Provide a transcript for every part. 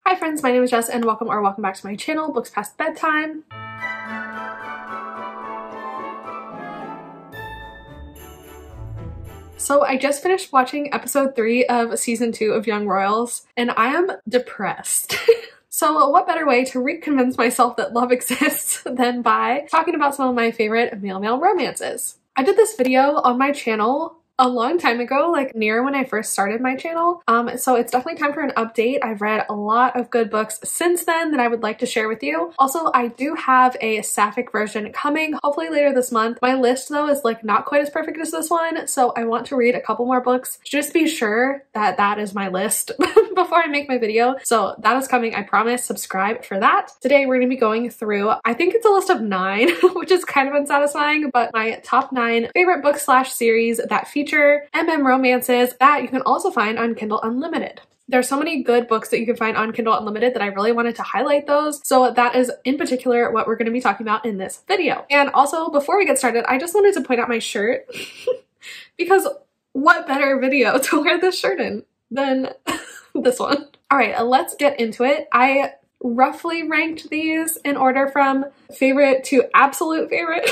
Hi friends, my name is Jess and welcome back to my channel, Books Past Bedtime. So I just finished watching episode 3 of season 2 of Young Royals and I am depressed. So what better way to reconvince myself that love exists than by talking about some of my favorite male-male romances. I did this video on my channel a long time ago, like near when I first started my channel. So it's definitely time for an update. I've read a lot of good books since then that I would like to share with you. Also, I do have a sapphic version coming, hopefully later this month. My list though is like not quite as perfect as this one, so I want to read a couple more books. Just be sure that that is my list before I make my video. So that is coming, I promise. Subscribe for that. Today we're going to be going through, I think it's a list of 9, which is kind of unsatisfying, but my top 9 favorite book slash series that feature romances that you can also find on Kindle Unlimited. There's so many good books that you can find on Kindle Unlimited that I really wanted to highlight those. So that is in particular what we're going to be talking about in this video. And also before we get started, I just wanted to point out my shirt because what better video to wear this shirt in than this one. All right, let's get into it. I roughly ranked these in order from favorite to absolute favorite.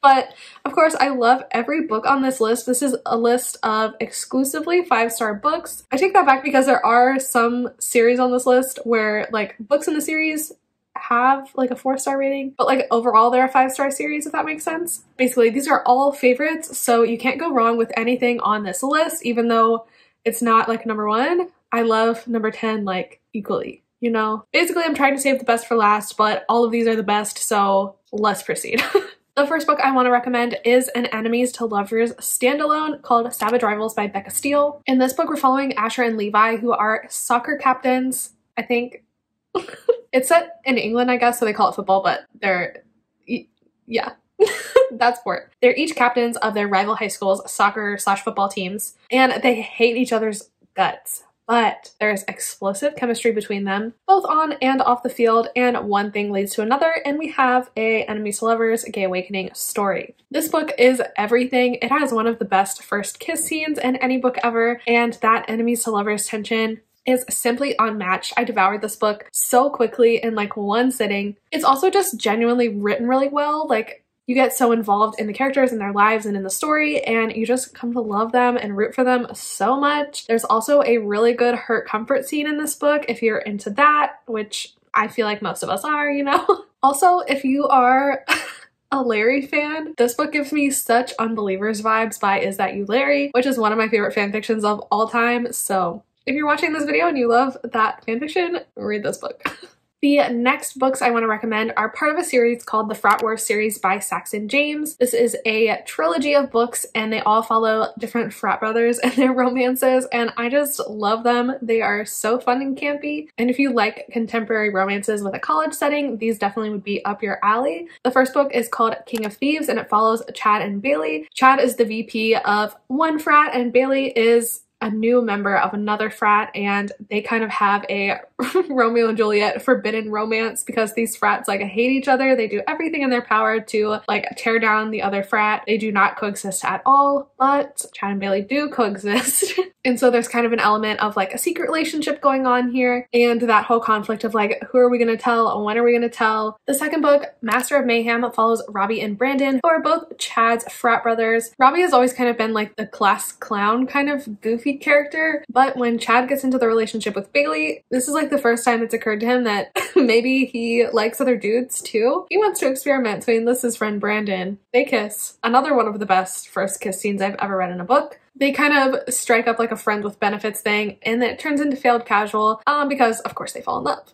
But of course, I love every book on this list. This is a list of exclusively 5-star books. I take that back because there are some series on this list where like books in the series have like a 4-star rating, but like overall they're a 5-star series, if that makes sense. Basically, these are all favorites, so you can't go wrong with anything on this list, even though it's not like number 1. I love number 10 like equally, you know? Basically, I'm trying to save the best for last, but all of these are the best, so let's proceed. The first book I want to recommend is an Enemies to Lovers standalone called Savage Rivals by Becca Steele. In this book, we're following Asher and Levi, who are soccer captains, I think. It's set in England, I guess, so they call it football, but they're, yeah, that's sport. They're each captains of their rival high school's soccer slash football teams, and they hate each other's guts. But there's explosive chemistry between them, both on and off the field, and one thing leads to another, and we have a Enemies to Lovers gay awakening story. This book is everything. It has one of the best first kiss scenes in any book ever, and that Enemies to Lovers tension is simply unmatched. I devoured this book so quickly in like one sitting. It's also just genuinely written really well. Like, you get so involved in the characters and their lives and in the story, and you just come to love them and root for them so much. There's also a really good hurt comfort scene in this book if you're into that, which I feel like most of us are, you know? Also, if you are a Larry fan, this book gives me such Unbelievers vibes by Is That You, Larry, which is one of my favorite fan fictions of all time. So if you're watching this video and you love that fanfiction, read this book. The next books I want to recommend are part of a series called the Frat Wars series by Saxon James. This is a trilogy of books and they all follow different frat brothers and their romances, and I just love them. They are so fun and campy, and if you like contemporary romances with a college setting, these definitely would be up your alley. The first book is called King of Thieves and it follows Chad and Bailey. Chad is the VP of one frat and Bailey is a new member of another frat, and they kind of have a Romeo and Juliet forbidden romance because these frats like hate each other. They do everything in their power to like tear down the other frat. They do not coexist at all, but Chad and Bailey do coexist. And so there's kind of an element of like a secret relationship going on here, and that whole conflict of like, who are we going to tell? When are we going to tell? The second book, Master of Mayhem, follows Robbie and Brandon, who are both Chad's frat brothers. Robbie has always kind of been like the class clown kind of goofy character, but when Chad gets into the relationship with Bailey, this is like the first time it's occurred to him that maybe he likes other dudes too. He wants to experiment, so he enlists his friend Brandon. They kiss. Another one of the best first kiss scenes I've ever read in a book. They kind of strike up like a friend with benefits thing, and then it turns into failed casual because of course they fall in love.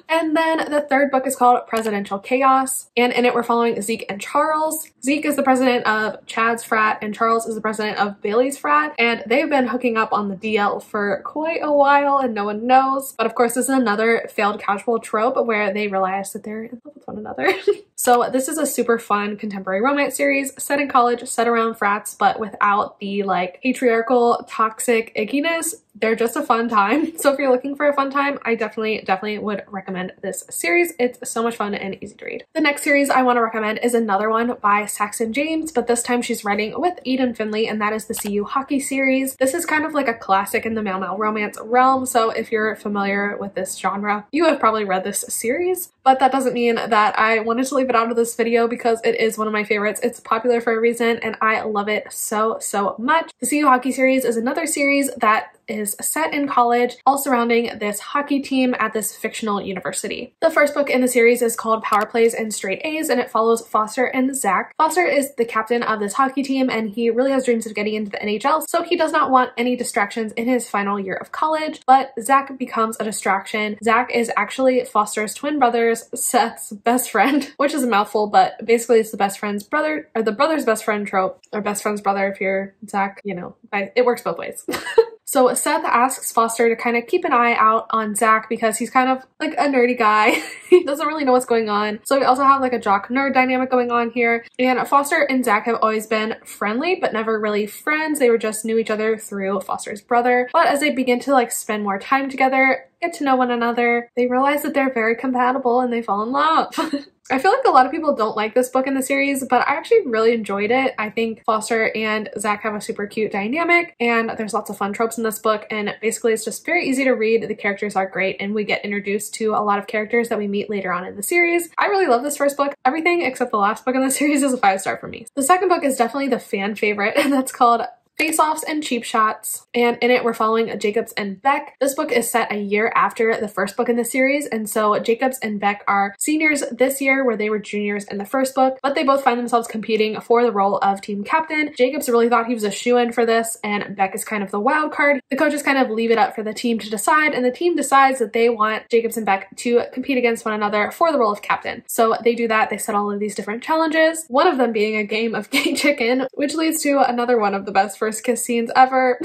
And then the third book is called Presidential Chaos, and in it we're following Zeke and Charles. Zeke is the president of Chad's frat and Charles is the president of Bailey's frat, and they've been hooking up on the DL for quite a while and no one knows. But of course this is another failed casual trope where they realize that they're in love with one another. So this is a super fun contemporary romance series set in college, set around frats, but without the like patriarchal toxic ickiness. they're just a fun time. So if you're looking for a fun time, I definitely would recommend this series. It's so much fun and easy to read. The next series I want to recommend is another one by Saxon James, but this time she's writing with Eden Finley, and that is the CU Hockey series. This is kind of like a classic in the male romance realm, so if you're familiar with this genre, you have probably read this series, but that doesn't mean that I wanted to leave it out of this video because it is one of my favorites. It's popular for a reason and I love it so much. The CU Hockey series is another series that is set in college, all surrounding this hockey team at this fictional university. The first book in the series is called Power Plays and Straight A's, and it follows Foster and Zach. Foster is the captain of this hockey team, and he really has dreams of getting into the NHL, so he does not want any distractions in his final year of college, but Zach becomes a distraction. Zach is actually Foster's twin brother's Seth's best friend, which is a mouthful, but basically it's the best friend's brother, or the brother's best friend trope, or best friend's brother if you're Zach, you know, it works both ways. So Seth asks Foster to kind of keep an eye out on Zach because he's kind of like a nerdy guy. He doesn't really know what's going on. So we also have like a jock nerd dynamic going on here. And Foster and Zach have always been friendly, but never really friends. They were just knew each other through Foster's brother. But as they begin to like spend more time together, get to know one another, they realize that they're very compatible and they fall in love. I feel like a lot of people don't like this book in the series, but I actually really enjoyed it. I think Foster and Zach have a super cute dynamic, and there's lots of fun tropes in this book, and basically it's just very easy to read. The characters are great, and we get introduced to a lot of characters that we meet later on in the series. I really love this first book. Everything except the last book in the series is a 5-star for me. The second book is definitely the fan favorite, and that's called Face-Offs and Cheap Shots, and in it we're following Jacobs and Beck. This book is set a year after the first book in the series, and so Jacobs and Beck are seniors this year where they were juniors in the first book, but they both find themselves competing for the role of team captain. Jacobs really thought he was a shoo-in for this, and Beck is kind of the wild card. The coaches kind of leave it up for the team to decide, and the team decides that they want Jacobs and Beck to compete against one another for the role of captain. So they do that. They set all of these different challenges, one of them being a game of gay chicken, which leads to another one of the best first kiss scenes ever.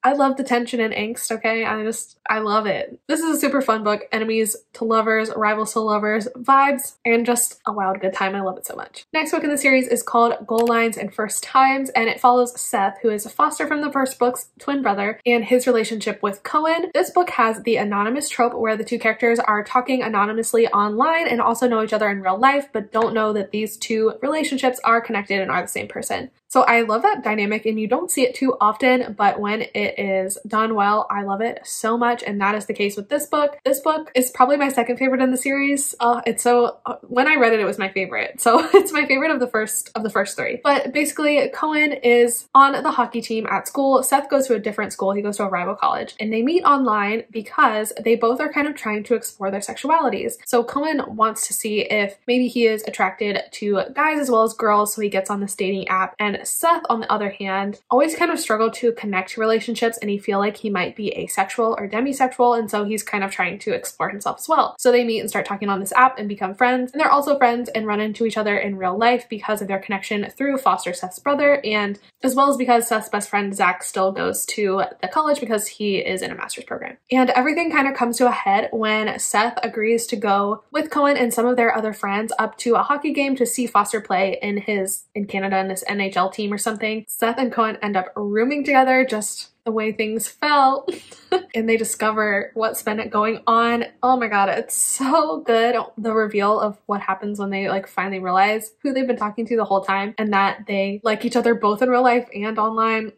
I love the tension and angst, okay? I love it. This is a super fun book. Enemies to lovers, rivals to lovers, vibes, and just a wild good time. I love it so much. Next book in the series is called Goal Lines and First Times, and it follows Seth, who is Foster from the first book's twin brother, and his relationship with Cohen. This book has the anonymous trope where the two characters are talking anonymously online and also know each other in real life, but don't know that these two relationships are connected and are the same person. So I love that dynamic, and you don't see it too often, but when it is done well, I love it so much, and that is the case with this book. This book is probably my second favorite in the series. When I read it, it was my favorite. So it's my favorite of the first three. But basically, Cohen is on the hockey team at school. Seth goes to a different school. He goes to a rival college, and they meet online because they both are kind of trying to explore their sexualities. So Cohen wants to see if maybe he is attracted to guys as well as girls, so he gets on this dating app, and Seth, on the other hand, always kind of struggled to connect to relationships, and he feel like he might be asexual or demisexual, and so he's kind of trying to explore himself as well. So they meet and start talking on this app and become friends, and they're also friends and run into each other in real life because of their connection through Foster, Seth's brother, and as well as because Seth's best friend Zach still goes to the college because he is in a master's program. And everything kind of comes to a head when Seth agrees to go with Cohen and some of their other friends up to a hockey game to see Foster play in Canada in this NHL team or something. Seth and Cohen end up rooming together, just the way things fell. And they discover what's been going on. Oh my god, it's so good. The reveal of what happens when they like finally realize who they've been talking to the whole time and that they like each other both in real life and online.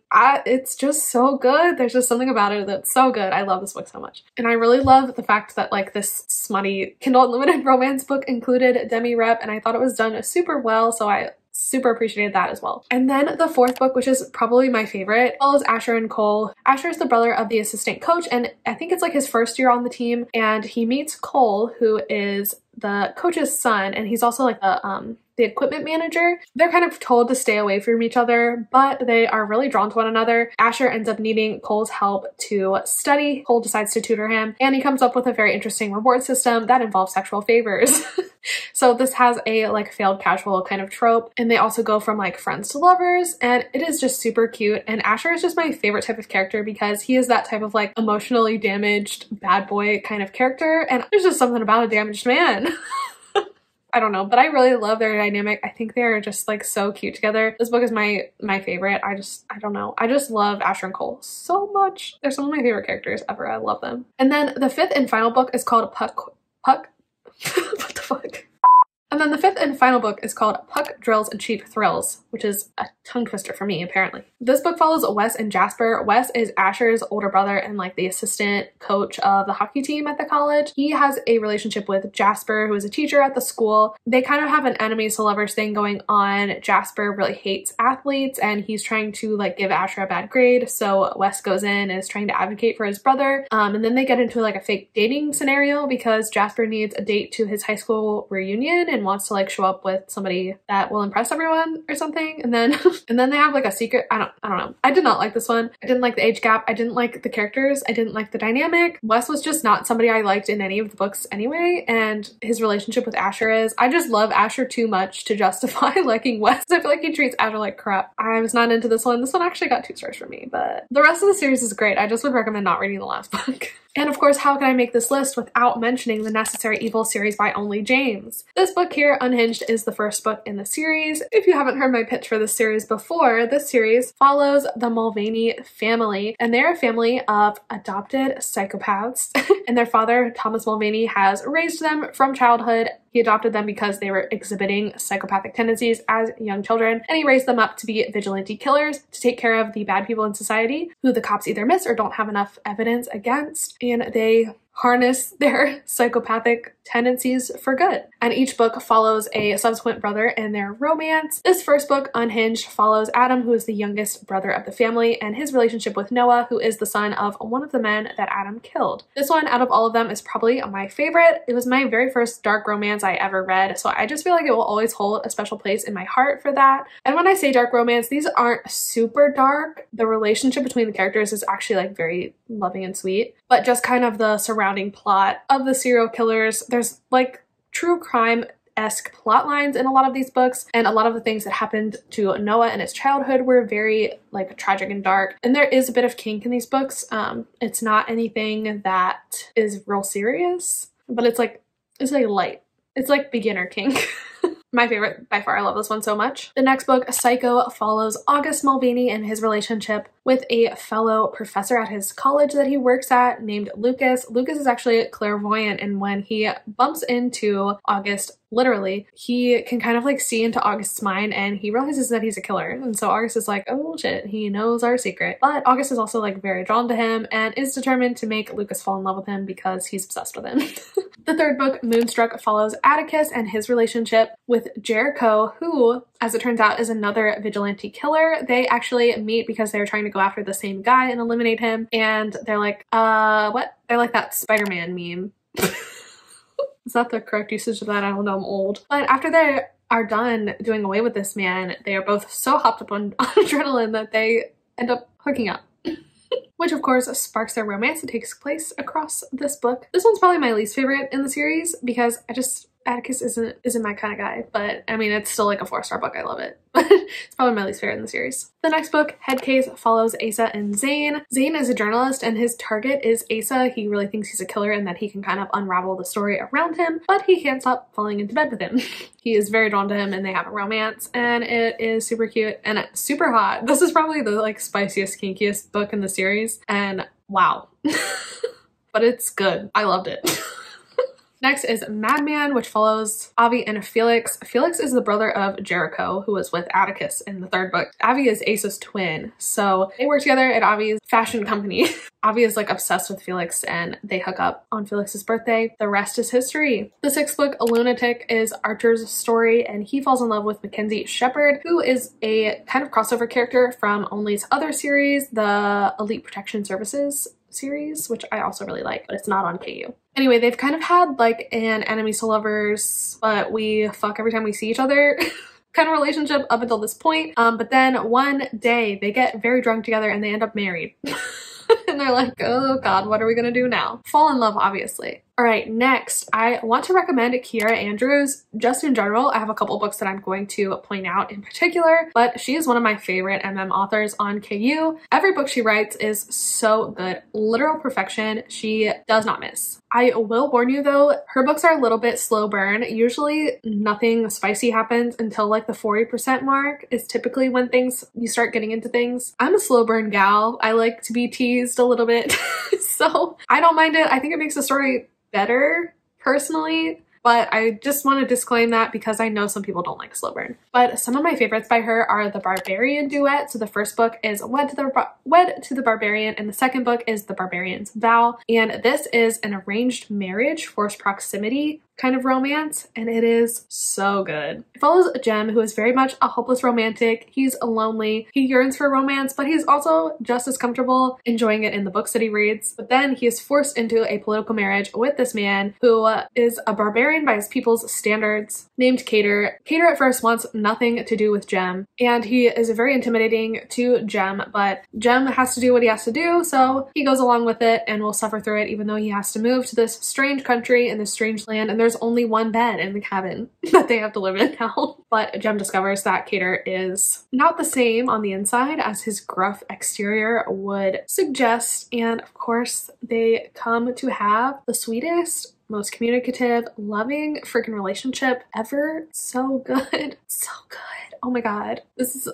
It's just so good. There's just something about it that's so good. I love this book so much. And I really love the fact that like this smutty Kindle Unlimited romance book included demi-rep, and I thought it was done super well, so I super appreciated that as well. And then the fourth book, which is probably my favorite, follows Asher and Cole. Asher is the brother of the assistant coach, and I think it's like his first year on the team, and he meets Cole, who is the coach's son, and he's also like the equipment manager. They're kind of told to stay away from each other, but they are really drawn to one another. Asher ends up needing Cole's help to study. Cole decides to tutor him, and he comes up with a very interesting reward system that involves sexual favors. So this has a like failed casual kind of trope, and they also go from like friends to lovers, and it is just super cute. And Asher is just my favorite type of character because he is that type of like emotionally damaged bad boy kind of character, and there's just something about a damaged man. I don't know, but I really love their dynamic. I think they're just like so cute together. This book is my favorite. I don't know. I just love Asher and Cole so much. They're some of my favorite characters ever. I love them. And then the fifth and final book is called Puck. What the fuck? And then the fifth and final book is called Puck, Drills, and Cheap Thrills, which is a tongue twister for me, apparently. This book follows Wes and Jasper. Wes is Asher's older brother and like the assistant coach of the hockey team at the college. He has a relationship with Jasper, who is a teacher at the school. They kind of have an enemies to lovers thing going on. Jasper really hates athletes and he's trying to like give Asher a bad grade. So Wes goes in and is trying to advocate for his brother. And then they get into like a fake dating scenario because Jasper needs a date to his high school reunion and wants to like show up with somebody that will impress everyone or something. And then they have like a secret. I don't know. I did not like this one. I didn't like the age gap. I didn't like the characters. I didn't like the dynamic. Wes was just not somebody I liked in any of the books anyway. And his relationship with Asher is, I just love Asher too much to justify liking Wes. I feel like he treats Asher like crap. I was not into this one. This one actually got 2 stars for me, but the rest of the series is great. I just would recommend not reading the last book. And of course, how can I make this list without mentioning the Necessary Evil series by Only James? This book here, Unhinged, is the first book in the series. If you haven't heard my pitch for this series before, this series follows the Mulvaney family, and they're a family of adopted psychopaths. And their father, Thomas Mulvaney, has raised them from childhood. He adopted them because they were exhibiting psychopathic tendencies as young children, and he raised them up to be vigilante killers to take care of the bad people in society who the cops either miss or don't have enough evidence against, and they harness their psychopathic tendencies for good. And each book follows a subsequent brother and their romance. This first book, Unhinged, follows Adam, who is the youngest brother of the family, and his relationship with Noah, who is the son of one of the men that Adam killed. This one, out of all of them, is probably my favorite. It was my very first dark romance I ever read, so I just feel like it will always hold a special place in my heart for that. And when I say dark romance, these aren't super dark. The relationship between the characters is actually like very loving and sweet, but just kind of the surrounding plot of the serial killers. There's like true crime-esque plot lines in a lot of these books, and a lot of the things that happened to Noah in his childhood were very like tragic and dark. And there is a bit of kink in these books. It's not anything that is real serious, but it's like light. It's like beginner kink. My favorite by far. I love this one so much. The next book, Psycho, follows August Mulvaney and his relationship with a fellow professor at his college that he works at named Lucas. Lucas is actually clairvoyant, and when he bumps into August, literally, he can kind of like see into August's mind, and he realizes that he's a killer. And so August is like, oh shit, he knows our secret. But August is also like very drawn to him and is determined to make Lucas fall in love with him because he's obsessed with him. The third book, Moonstruck, follows Atticus and his relationship with Jericho, who, as it turns out, is another vigilante killer. They actually meet because they're trying to go after the same guy and eliminate him. And they're like, what? They're like that Spider-Man meme. Is that the correct usage of that? I don't know, I'm old. But after they are done doing away with this man, they are both so hopped up on adrenaline that they end up hooking up. Which of course sparks their romance that takes place across this book. This one's probably my least favorite in the series because Atticus isn't my kind of guy, but I mean, it's still like a 4-star book. I love it, but it's probably my least favorite in the series. The next book, Head Case, follows Asa and Zane. Zane is a journalist and his target is Asa. He really thinks he's a killer and that he can kind of unravel the story around him, but he can't stop falling into bed with him. He is very drawn to him and they have a romance, and it is super cute and super hot. This is probably the like spiciest, kinkiest book in the series, and wow. But it's good. I loved it. Next is Madman, which follows Avi and Felix. Felix is the brother of Jericho, who was with Atticus in the third book. Avi is Asa's twin, so they work together at Avi's fashion company. Avi is like obsessed with Felix and they hook up on Felix's birthday. The rest is history. The sixth book, Lunatic, is Archer's story, and he falls in love with Mackenzie Shepard, who is a kind of crossover character from Only's other series, the Elite Protection Services series, which I also really like, but it's not on KU. Anyway, they've kind of had like an enemies to lovers, but we fuck every time we see each other kind of relationship up until this point. But then one day they get very drunk together and they end up married. And they're like, oh god, what are we gonna do now? Fall in love, obviously. All right, next, I want to recommend Kiera Andrews. Just in general, I have a couple books that I'm going to point out in particular, but she is one of my favorite MM authors on KU. Every book she writes is so good. Literal perfection. She does not miss. I will warn you though, her books are a little bit slow burn. Usually nothing spicy happens until like the 40% mark is typically when you start getting into things. I'm a slow burn gal. I like to be teased a little bit. So I don't mind it. I think it makes the story better personally, but I just want to disclaim that because I know some people don't like slow burn. But some of my favorites by her are the Barbarian Duet. So the first book is Wed to the Barbarian, and the second book is The Barbarian's Vow. And this is an arranged marriage, forced proximity kind of romance, and it is so good. It follows Jem, who is very much a hopeless romantic. He's lonely, he yearns for romance, but he's also just as comfortable enjoying it in the books that he reads. But then he is forced into a political marriage with this man who is a barbarian by his people's standards, named Cater. Cater at first wants nothing to do with Jem, and he is very intimidating to Jem, but Jem has to do what he has to do, so he goes along with it and will suffer through it, even though he has to move to this strange country in this strange land, and there's only one bed in the cabin that they have to live in now. But Jem discovers that Cater is not the same on the inside as his gruff exterior would suggest, and of course they come to have the sweetest, most communicative, loving freaking relationship ever. So good. So good. Oh my god. This is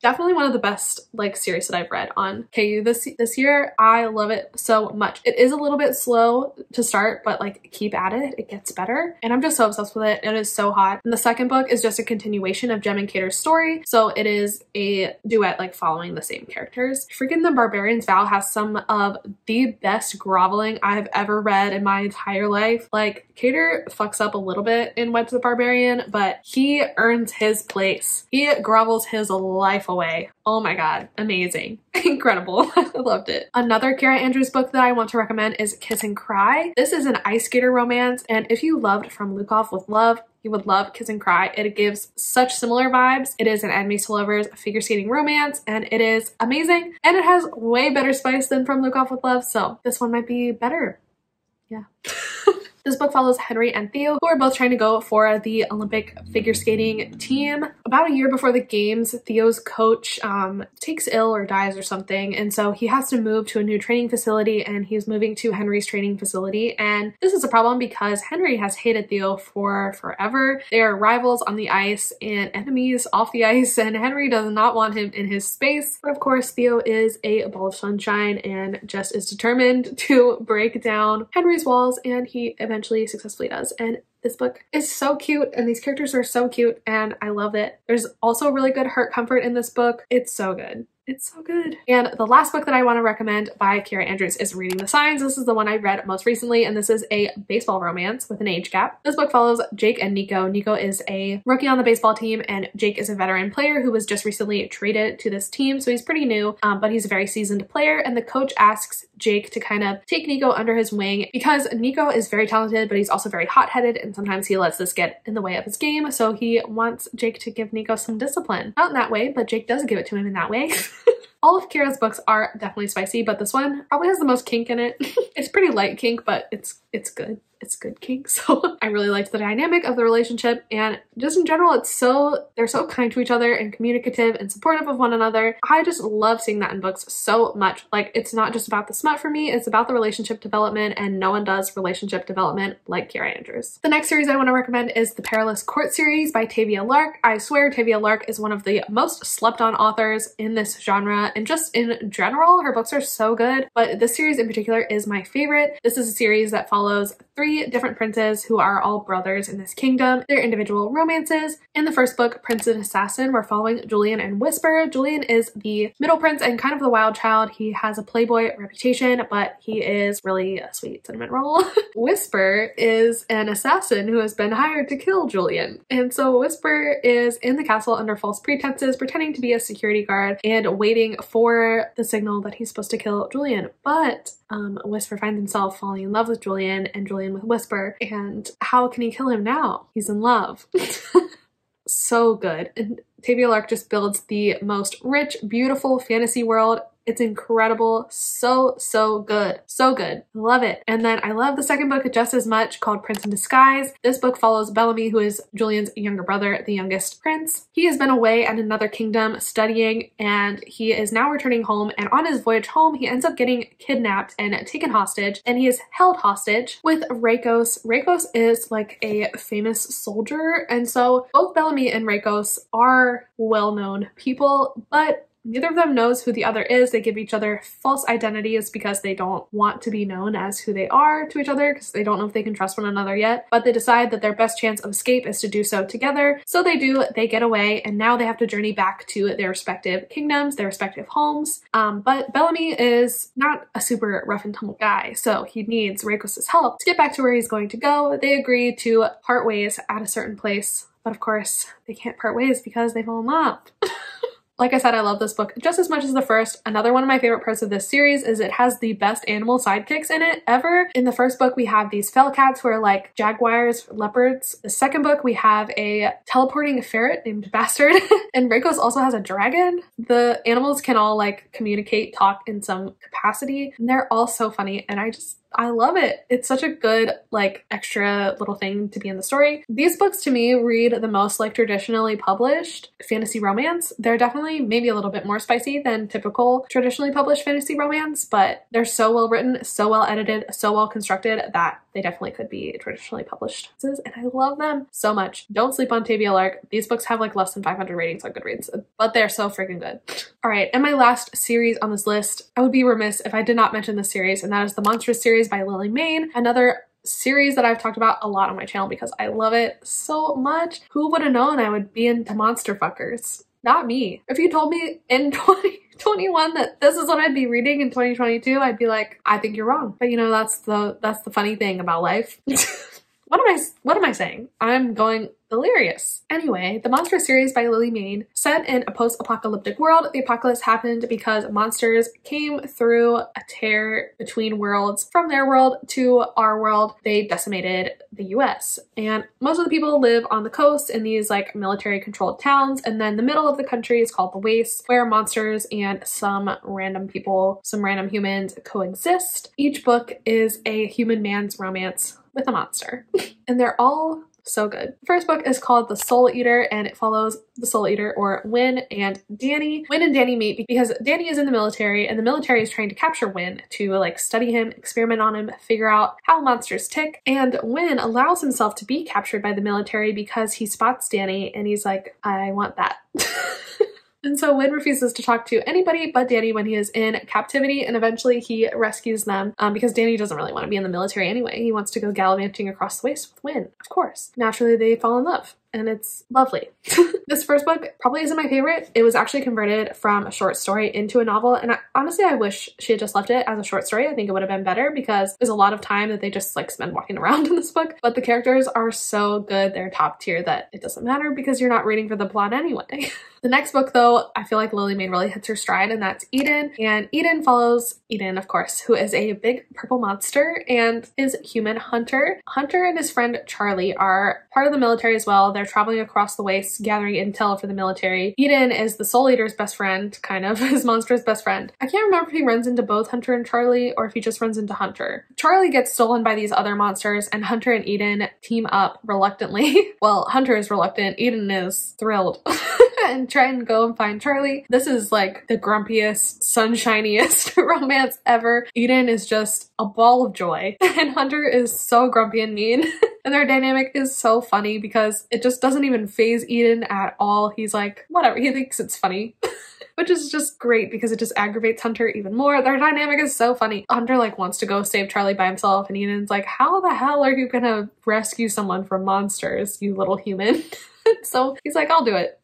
definitely one of the best like series that I've read on KU this year. I love it so much. It is a little bit slow to start, but like keep at it, it gets better. And I'm just so obsessed with it. It is so hot. And the second book is just a continuation of Jem and Cater's story. So it is a duet like following the same characters. Freaking The Barbarian's Vow has some of the best groveling I've ever read in my entire life. Like Cater fucks up a little bit in Wed to the Barbarian, but he earns his place. He grovels his life away. Oh my god, amazing. Incredible. I loved it. Another Kiera Andrews book that I want to recommend is Kiss and Cry. This is an ice skater romance, and if you loved From Luke Off with Love, you would love Kiss and Cry. It gives such similar vibes. It is an enemies to lovers figure skating romance, and it is amazing, and it has way better spice than From Luke Off with Love, so this one might be better. Yeah. This book follows Henry and Theo, who are both trying to go for the Olympic figure skating team. About a year before the games, Theo's coach takes ill or dies or something, and so he has to move to a new training facility, and he's moving to Henry's training facility. And this is a problem because Henry has hated Theo for forever. They are rivals on the ice and enemies off the ice, and Henry does not want him in his space. But of course, Theo is a ball of sunshine and just is determined to break down Henry's walls, and he eventually successfully does. And this book is so cute, and these characters are so cute, and I love it. There's also really good heart comfort in this book. It's so good. It's so good. And the last book that I want to recommend by Kiera Andrews is Reading the Signs. This is the one I read most recently, and this is a baseball romance with an age gap. This book follows Jake and Nico. Nico is a rookie on the baseball team, and Jake is a veteran player who was just recently traded to this team, so he's pretty new, but he's a very seasoned player, and the coach asks Jake to kind of take Nico under his wing because Nico is very talented, but he's also very hot-headed, and sometimes he lets this get in the way of his game, so he wants Jake to give Nico some discipline. Not in that way, but Jake does give it to him in that way. All of Kiera's books are definitely spicy, but this one probably has the most kink in it. It's pretty light kink, but it's good. It's good kink. So I really liked the dynamic of the relationship, and just in general, they're so kind to each other and communicative and supportive of one another. I just love seeing that in books so much. Like, it's not just about the smut for me, it's about the relationship development, and no one does relationship development like Kiera Andrews. The next series I want to recommend is the Perilous Court series by Tavia Lark. I swear Tavia Lark is one of the most slept on authors in this genre, and just in general, her books are so good, but this series in particular is my favorite. This is a series that follows 3 different princes who are all brothers in this kingdom, their individual romances. In the first book, Prince and Assassin, we're following Julian and Whisper. Julian is the middle prince and kind of the wild child. He has a playboy reputation, but he is really a sweet cinnamon roll. Whisper is an assassin who has been hired to kill Julian. And so Whisper is in the castle under false pretenses, pretending to be a security guard and waiting for the signal that he's supposed to kill Julian. But Whisper finds himself falling in love with Julian and Julian with Whisper, and how can he kill him now? He's in love. So good. And Tavia Lark just builds the most rich, beautiful fantasy world It's incredible. So, so good. So good. Love it. And then I love the second book just as much, called Prince in Disguise. This book follows Bellamy, who is Julian's younger brother, the youngest prince. He has been away at another kingdom studying, and he is now returning home, and on his voyage home he ends up getting kidnapped and taken hostage, and he is held hostage with Rakos. Rakos is like a famous soldier, and so both Bellamy and Rakos are well-known people, but neither of them knows who the other is. They give each other false identities because they don't want to be known as who they are to each other, because they don't know if they can trust one another yet. But they decide that their best chance of escape is to do so together. So they do. They get away, and now they have to journey back to their respective kingdoms, their respective homes. But Bellamy is not a super rough and tumble guy, so he needs Rakos' help to get back to where he's going to go. They agree to part ways at a certain place, but of course they can't part ways because they fall in love. Like I said, I love this book just as much as the first. Another one of my favorite parts of this series is it has the best animal sidekicks in it ever. In the first book, we have these fell cats who are like jaguars, leopards. The second book, we have a teleporting ferret named Bastard. And Rakos also has a dragon. The animals can all like communicate, talk in some capacity. And they're all so funny, and I love it. It's such a good, like, extra little thing to be in the story. These books to me read the most like traditionally published fantasy romance. They're definitely maybe a little bit more spicy than typical traditionally published fantasy romance, but they're so well written, so well edited, so well constructed that they definitely could be traditionally published. And I love them so much. Don't sleep on Tavia Lark. These books have like less than 500 ratings on Goodreads, but they're so freaking good. All right, and my last series on this list, I would be remiss if I did not mention this series, and that is the Monstrous series by Lily Mayne. Another series that I've talked about a lot on my channel because I love it so much. Who would have known I would be into monster fuckers? Not me. If you told me in 2021 that this is what I'd be reading in 2022, I'd be like, I think you're wrong. But you know, that's the funny thing about life. What am I saying? I'm going delirious. Anyway, the Monstrous series by Lily Mayne, set in a post-apocalyptic world. The apocalypse happened because monsters came through a tear between worlds. From their world to our world, they decimated the US. And most of the people live on the coast in these like military-controlled towns. And then the middle of the country is called the Waste, where monsters and some random people, some random humans coexist. Each book is a human man's romance with a monster. And they're all so good. The first book is called The Soul Eater, and it follows the Soul Eater, or Win and Danny. Win and Danny meet because Danny is in the military, and the military is trying to capture Win to like study him, experiment on him, figure out how monsters tick. And Win allows himself to be captured by the military because he spots Danny and he's like, I want that. And so Win refuses to talk to anybody but Danny when he is in captivity, and eventually he rescues them because Danny doesn't really want to be in the military anyway. He wants to go gallivanting across the waste with Win, of course. Naturally, they fall in love, and it's lovely. This first book probably isn't my favorite. It was actually converted from a short story into a novel, and honestly, I wish she had just left it as a short story. I think it would have been better because there's a lot of time that they just like spend walking around in this book, but the characters are so good, they're top tier, that it doesn't matter because you're not reading for the plot anyway. The next book, though, I feel like Lily Mayne really hits her stride, and that's Eden. And Eden follows Eden, of course, who is a big purple monster and is human Hunter. Hunter and his friend Charlie are part of the military as well. They're traveling across the waste, gathering intel for the military. Eden is the Soul Eater's best friend, kind of, his monster's best friend. I can't remember if he runs into both Hunter and Charlie or if he just runs into Hunter. Charlie gets stolen by these other monsters, and Hunter and Eden team up reluctantly. Well, Hunter is reluctant, Eden is thrilled. And try and go and find Charlie. This is like the grumpiest, sunshiniest romance ever. Eden is just a ball of joy, and Hunter is so grumpy and mean. And their dynamic is so funny because it just doesn't even faze Eden at all. He's like, whatever, he thinks it's funny. Which is just great because it just aggravates Hunter even more. Their dynamic is so funny. Hunter like wants to go save Charlie by himself, and Eden's like, how the hell are you gonna rescue someone from monsters, you little human? So he's like, I'll do it.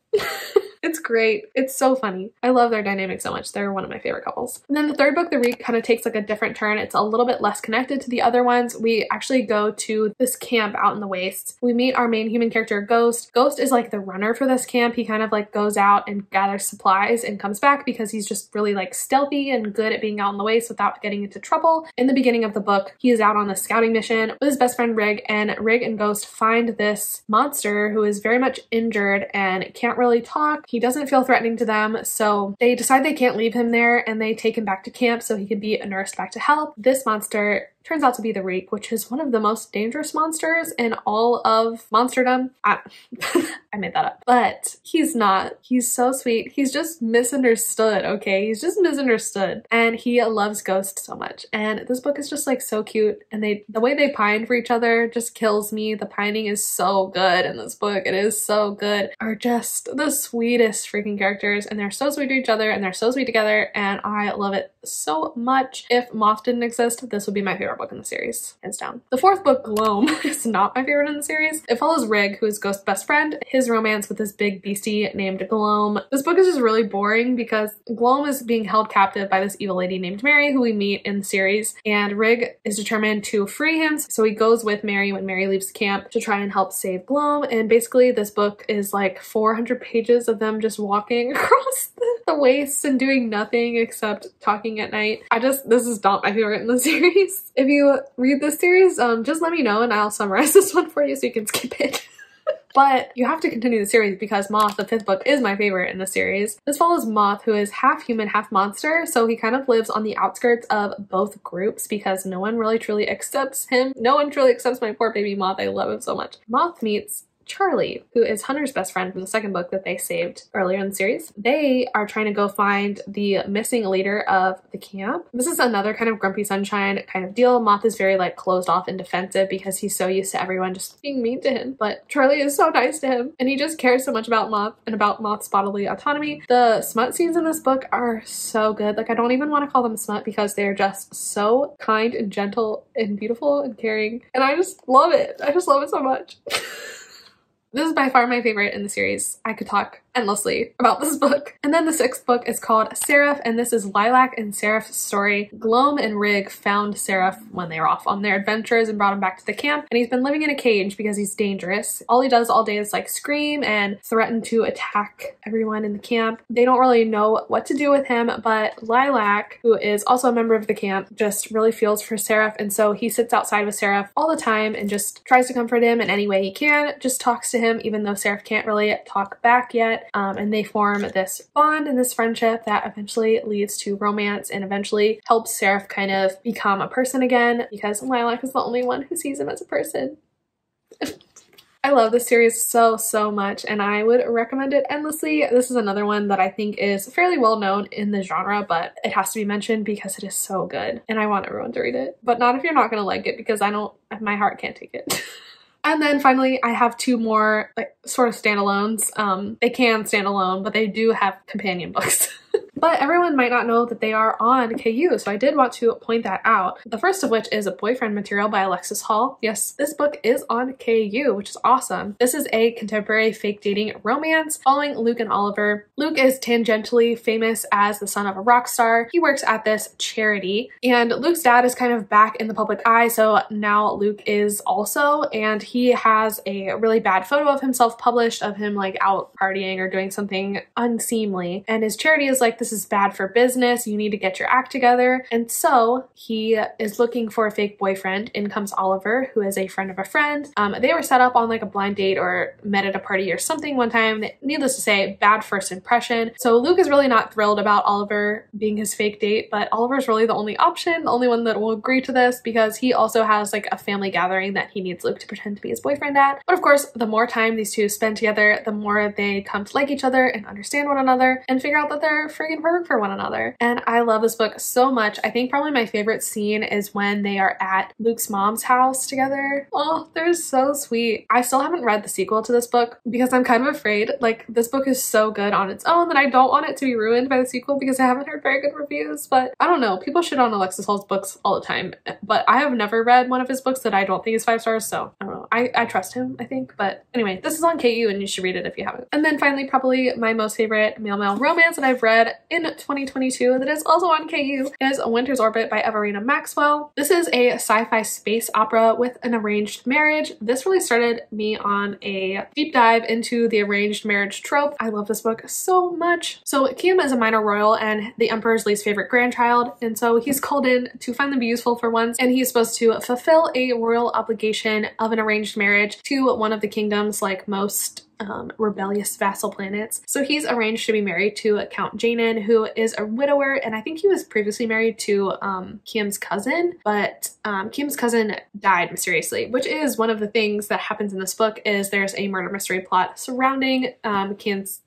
It's great. It's so funny. I love their dynamic so much. They're one of my favorite couples. And then the third book, the read kind of takes like a different turn. It's a little bit less connected to the other ones. We actually go to this camp out in the wastes. We meet our main human character, Ghost. Ghost is like the runner for this camp. He kind of like goes out and gathers supplies and comes back because he's just really like stealthy and good at being out in the wastes without getting into trouble. In the beginning of the book, he is out on a scouting mission with his best friend Rig, and Rig and Ghost find this monster who is very much injured and can't really talk, He doesn't feel threatening to them, so they decide they can't leave him there and they take him back to camp so he can be nursed back to health. This monster turns out to be the Reek, which is one of the most dangerous monsters in all of monsterdom. I made that up. But he's not. He's so sweet. He's just misunderstood, okay? He's just misunderstood. And he loves Ghost so much. And this book is just like so cute. And the way they pine for each other just kills me. The pining is so good in this book. It is so good. Are just the sweetest freaking characters. And they're so sweet to each other and they're so sweet together. And I love it so much. If Moth didn't exist, this would be my favorite book in the series, hands down. The fourth book, Gloam, is not my favorite in the series. It follows Rig, who is Ghost's best friend, his romance with this big beastie named Gloam. This book is just really boring because Gloam is being held captive by this evil lady named Mary, who we meet in the series, and Rig is determined to free him, so he goes with Mary when Mary leaves camp to try and help save Gloam. And basically this book is like 400 pages of them just walking across the wastes and doing nothing except talking at night. This is not my favorite in the series. If you read this series, just let me know and I'll summarize this one for you so you can skip it. But you have to continue the series because Moth, the fifth book, is my favorite in the series. This follows Moth, who is half human, half monster, so he kind of lives on the outskirts of both groups because no one really truly accepts him. No one truly accepts my poor baby Moth. I love him so much. Moth meets Charlie, who is Hunter's best friend from the second book that they saved earlier in the series. They are trying to go find the missing leader of the camp. This is another kind of grumpy sunshine kind of deal. Moth is very like closed off and defensive because he's so used to everyone just being mean to him, but Charlie is so nice to him and he just cares so much about Moth and about Moth's bodily autonomy. The smut scenes in this book are so good. Like, I don't even want to call them smut because they're just so kind and gentle and beautiful and caring, and I just love it. I just love it so much. This is by far my favorite in the series. I could talk endlessly about this book. And then the sixth book is called Seraph, and this is Lilac and Seraph's story. Gloam and Rig found Seraph when they were off on their adventures and brought him back to the camp, and he's been living in a cage because he's dangerous. All he does all day is like scream and threaten to attack everyone in the camp. They don't really know what to do with him, but Lilac, who is also a member of the camp, just really feels for Seraph, and so he sits outside with Seraph all the time and just tries to comfort him in any way he can, just talks to him even though Seraph can't really talk back yet. And they form this bond and this friendship that eventually leads to romance and eventually helps Seraph kind of become a person again because Lilac is the only one who sees him as a person. I love this series so, so much and I would recommend it endlessly. This is another one that I think is fairly well known in the genre, but it has to be mentioned because it is so good and I want everyone to read it. But not if you're not gonna like it because my heart can't take it. And then finally, I have two more like sort of standalones. They can stand alone, but they do have companion books. But everyone might not know that they are on KU, so I did want to point that out. The first of which is A Boyfriend Material by Alexis Hall. Yes, this book is on KU, which is awesome. This is a contemporary fake dating romance following Luke and Oliver. Luke is tangentially famous as the son of a rock star. He works at this charity, and Luke's dad is kind of back in the public eye, so now Luke is also, and he has a really bad photo of himself published of him like out partying or doing something unseemly, and his charity is like, this is bad for business, you need to get your act together. And so he is looking for a fake boyfriend. In comes Oliver, who is a friend of a friend. They were set up on like a blind date or met at a party or something one time. Needless to say, bad first impression. So Luke is really not thrilled about Oliver being his fake date, but Oliver's really the only option, the only one that will agree to this because he also has like a family gathering that he needs Luke to pretend to be his boyfriend at. But of course, the more time these two spend together, the more they come to like each other and understand one another and figure out that they're friggin' perfect for one another. And I love this book so much. I think probably my favorite scene is when they are at Luke's mom's house together. Oh, they're so sweet. I still haven't read the sequel to this book because I'm kind of afraid. Like, this book is so good on its own that I don't want it to be ruined by the sequel because I haven't heard very good reviews. But I don't know. People shit on Alexis Hall's books all the time, but I have never read one of his books that I don't think is 5 stars, so I don't know. I trust him, I think. But anyway, this is on KU and you should read it if you haven't. And then finally, probably my most favorite male romance that I've read in 2022 that is also on KU is A Winter's Orbit by Everina Maxwell. This is a sci-fi space opera with an arranged marriage. This really started me on a deep dive into the arranged marriage trope. I love this book so much. So Kim is a minor royal and the emperor's least favorite grandchild, and so he's called in to finally be useful for once, and he's supposed to fulfill a royal obligation of an arranged marriage to one of the kingdom's like most rebellious vassal planets. So he's arranged to be married to Count Janin, who is a widower, and I think he was previously married to Kiam's cousin, but Kiam's cousin died mysteriously, which is one of the things that happens in this book. Is there's a murder mystery plot surrounding Kiam's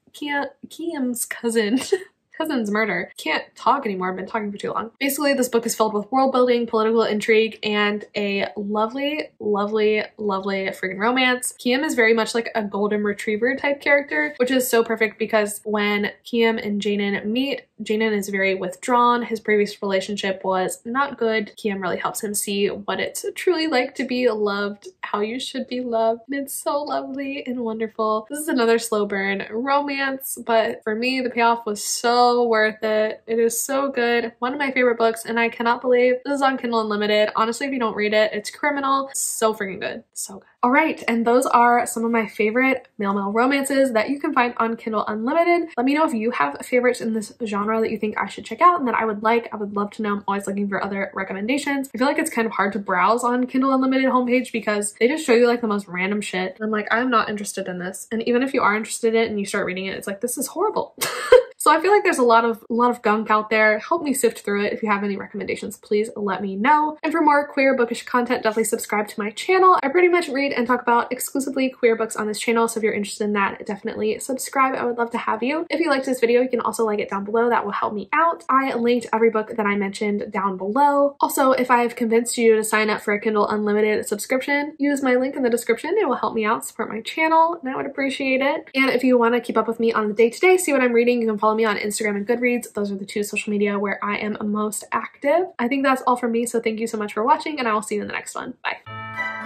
cousin's murder. Can't talk anymore, I've been talking for too long. Basically, this book is filled with world building, political intrigue, and a lovely, lovely, lovely freaking romance. Kiam is very much like a golden retriever type character, which is so perfect because when Kiam and Janin meet, Janin is very withdrawn. His previous relationship was not good. Kiam really helps him see what it's truly like to be loved, how you should be loved, and it's so lovely and wonderful. This is another slow burn romance, but for me, the payoff was so worth it. It is so good. One of my favorite books, and I cannot believe this is on Kindle Unlimited. Honestly, if you don't read it, it's criminal. So freaking good. So good. All right, and those are some of my favorite male romances that you can find on Kindle Unlimited. Let me know if you have favorites in this genre that you think I should check out and that I would like. I would love to know. I'm always looking for other recommendations. I feel like it's kind of hard to browse on Kindle Unlimited homepage because they just show you like the most random shit. I'm like, I'm not interested in this. And even if you are interested in it and you start reading it, it's like, this is horrible. So I feel like there's a lot of gunk out there. Help me sift through it. If you have any recommendations, please let me know. And for more queer bookish content, definitely subscribe to my channel. I pretty much read and talk about exclusively queer books on this channel, so if you're interested in that, definitely subscribe. I would love to have you. If you liked this video, you can also like it down below. That will help me out. I linked every book that I mentioned down below. Also, if I've convinced you to sign up for a Kindle Unlimited subscription, use my link in the description. It will help me out, support my channel, and I would appreciate it. And if you want to keep up with me on the day-to-day, see what I'm reading, you can follow me on Instagram and Goodreads. Those are the two social media where I am most active. I think that's all from me, so thank you so much for watching, and I will see you in the next one. Bye.